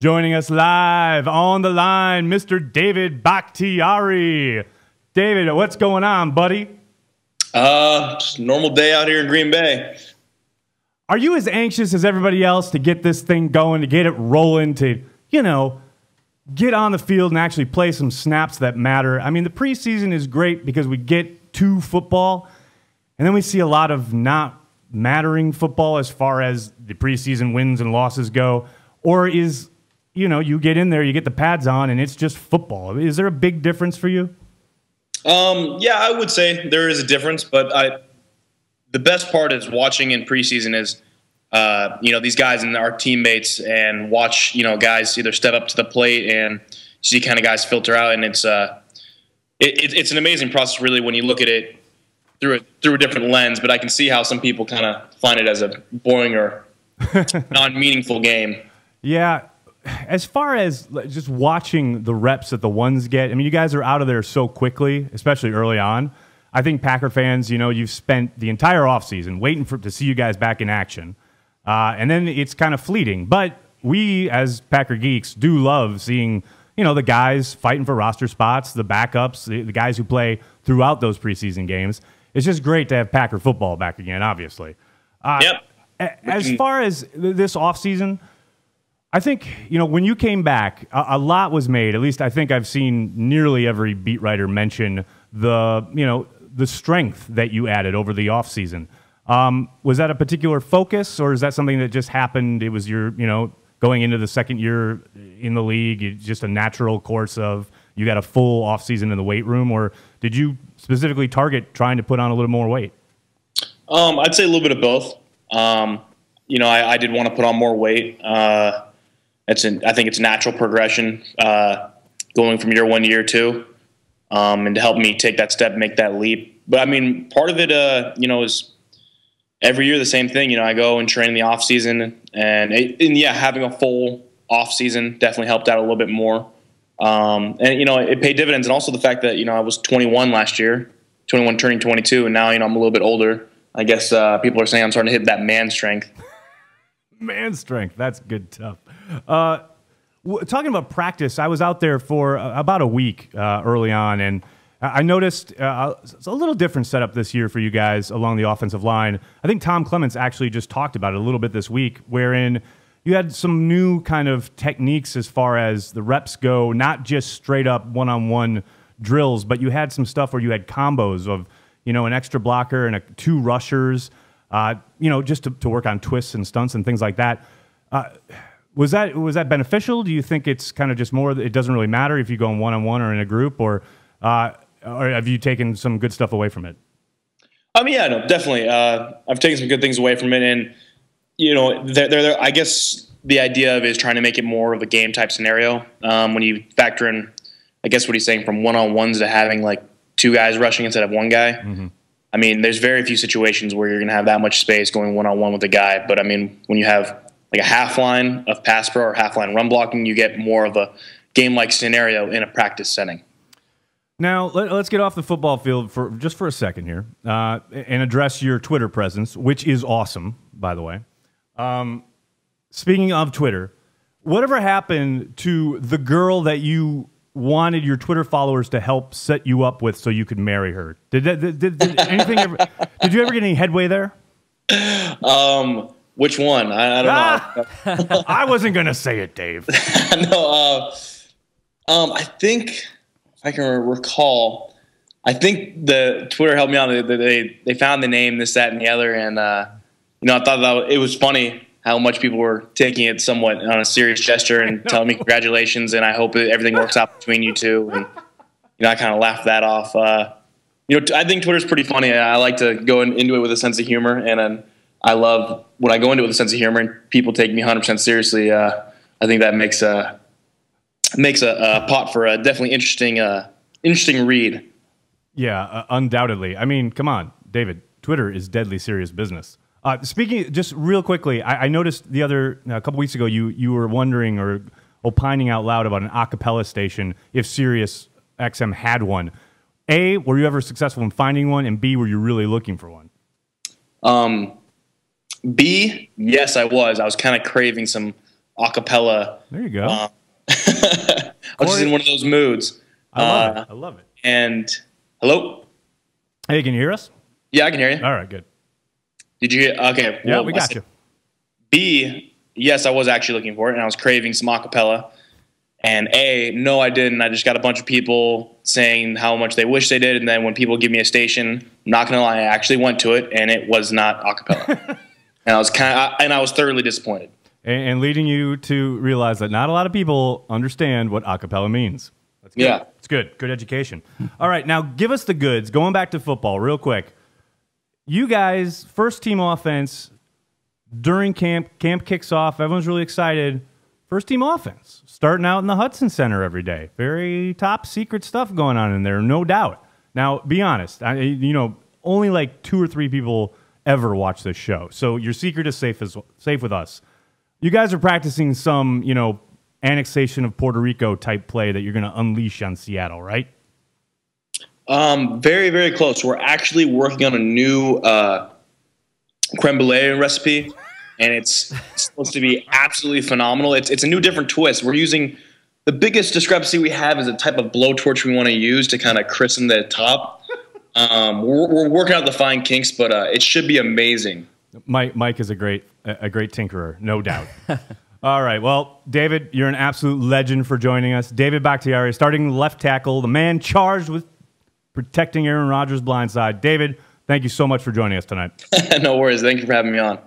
Joining us live on the line, Mr. David Bakhtiari. David, what's going on, buddy? Just a normal day out here in Green Bay. Are you as anxious as everybody else to get this thing going, to get it rolling, to, get on the field and actually play some snaps that matter? I mean, the preseason is great because we get to football, and then we see a lot of not mattering football as far as the preseason wins and losses go. Or is, you get in there, you get the pads on, and it's just football. Is there a big difference for you? Yeah, I would say there is a difference, but the best part is watching in preseason is, these guys and our teammates, and watch, guys either step up to the plate and see kind of guys filter out. And it's an amazing process, really, when you look at it through a different lens. But I can see how some people kind of find it as a boring or non-meaningful game. Yeah. As far as just watching the reps that the ones get, I mean, you guys are out of there so quickly, especially early on. I think Packer fans, you've spent the entire offseason waiting to see you guys back in action. And then it's kind of fleeting. But we, as Packer geeks, do love seeing, the guys fighting for roster spots, the backups, the guys who play throughout those preseason games. It's just great to have Packer football back again, obviously. Yep. As far as this offseason, I think, when you came back, a lot was made. At least I think I've seen nearly every beat writer mention the strength that you added over the offseason. Was that a particular focus, or is that something that just happened? It was your, going into the second year in the league, it's just a natural course of you got a full offseason in the weight room, or did you specifically target trying to put on a little more weight? I'd say a little bit of both. I did want to put on more weight. I think it's a natural progression going from year one to year two, and to help me take that step, make that leap. But I mean, part of it, is every year the same thing. I go and train in the off season, and having a full off season definitely helped out a little bit more. It paid dividends, and also the fact that I was 21 last year, 21 turning 22, and now I'm a little bit older. I guess people are saying I'm starting to hit that man strength. Man strength, that's good stuff. Talking about practice, I was out there for about a week early on, and I noticed it's a little different setup this year for you guys along the offensive line. I think Tom Clements actually just talked about it a little bit this week, wherein you had some new kind of techniques as far as the reps go, not just straight up one-on-one drills, but you had some stuff where you had combos of, an extra blocker and two rushers, just to work on twists and stunts and things like that. Was that beneficial? Do you think it's kind of just more, it doesn't really matter if you go in one-on-one or in a group, or have you taken some good stuff away from it? Yeah, no, definitely. I've taken some good things away from it, and I guess the idea of it is trying to make it more of a game type scenario. When you factor in, I guess what he's saying, from one-on-ones to having like two guys rushing instead of one guy. Mm-hmm. I mean, there's very few situations where you're going to have that much space going one-on-one with a guy. But I mean, when you have like a half line of pass pro or half line run blocking, you get more of a game-like scenario in a practice setting. Now, let's get off the football field for a second here and address your Twitter presence, which is awesome, by the way. Speaking of Twitter, whatever happened to the girl that you wanted your Twitter followers to help set you up with so you could marry her? Did anything ever? Did you ever get any headway there? Which one? I don't know. I wasn't gonna say it, Dave. No. I think, if I can recall, I think the Twitter helped me out. They found the name, this, that, and the other, and I thought that it was funny how much people were taking it somewhat on a serious gesture and telling me congratulations, and I hope that everything works out between you two. And I kind of laughed that off. I think Twitter's pretty funny. I like to go into it with a sense of humor, and I love when I go into it with a sense of humor and people take me 100% seriously. I think that makes a pot for a definitely interesting read. Yeah, undoubtedly. I mean, come on, David. Twitter is deadly serious business. Speaking, just real quickly, I noticed a couple weeks ago, you were wondering or opining out loud about an Acapella station if Sirius XM had one. A, were you ever successful in finding one? And B, were you really looking for one? B, yes, I was. I was kind of craving some acapella. There you go. I was just in one of those moods. I love it. I love it. And hello? Hey, can you hear us? Yeah, I can hear you. All right, good. Did you hear? Okay. Yeah, we got you. B, yes, I was actually looking for it, and I was craving some acapella. And A, no, I didn't. I just got a bunch of people saying how much they wish they did, and then when people give me a station, I'm not gonna lie, I actually went to it, and it was not acapella. And I was thoroughly disappointed. And leading you to realize that not a lot of people understand what acapella means. That's good. Yeah. It's good. Good education. All right, now give us the goods. Going back to football real quick. You guys, first team offense during camp. Camp kicks off. Everyone's really excited. First team offense. Starting out in the Hudson Center every day. Very top secret stuff going on in there, no doubt. Now, be honest. Only like 2 or 3 people ever watch this show. So your secret is safe with us. You guys are practicing some, annexation of Puerto Rico type play that you're going to unleash on Seattle, right? Very, very close. We're actually working on a new creme brulee recipe, and it's supposed to be absolutely phenomenal. It's a new, different twist. We're using the biggest discrepancy we have is a type of blowtorch we want to use to kind of christen the top. We're working out the fine kinks, but it should be amazing. Mike is a great tinkerer, no doubt. All right, well, David, you're an absolute legend for joining us. David Bakhtiari, starting left tackle, the man charged with protecting Aaron Rodgers' blind side. David, thank you so much for joining us tonight. No worries. Thank you for having me on.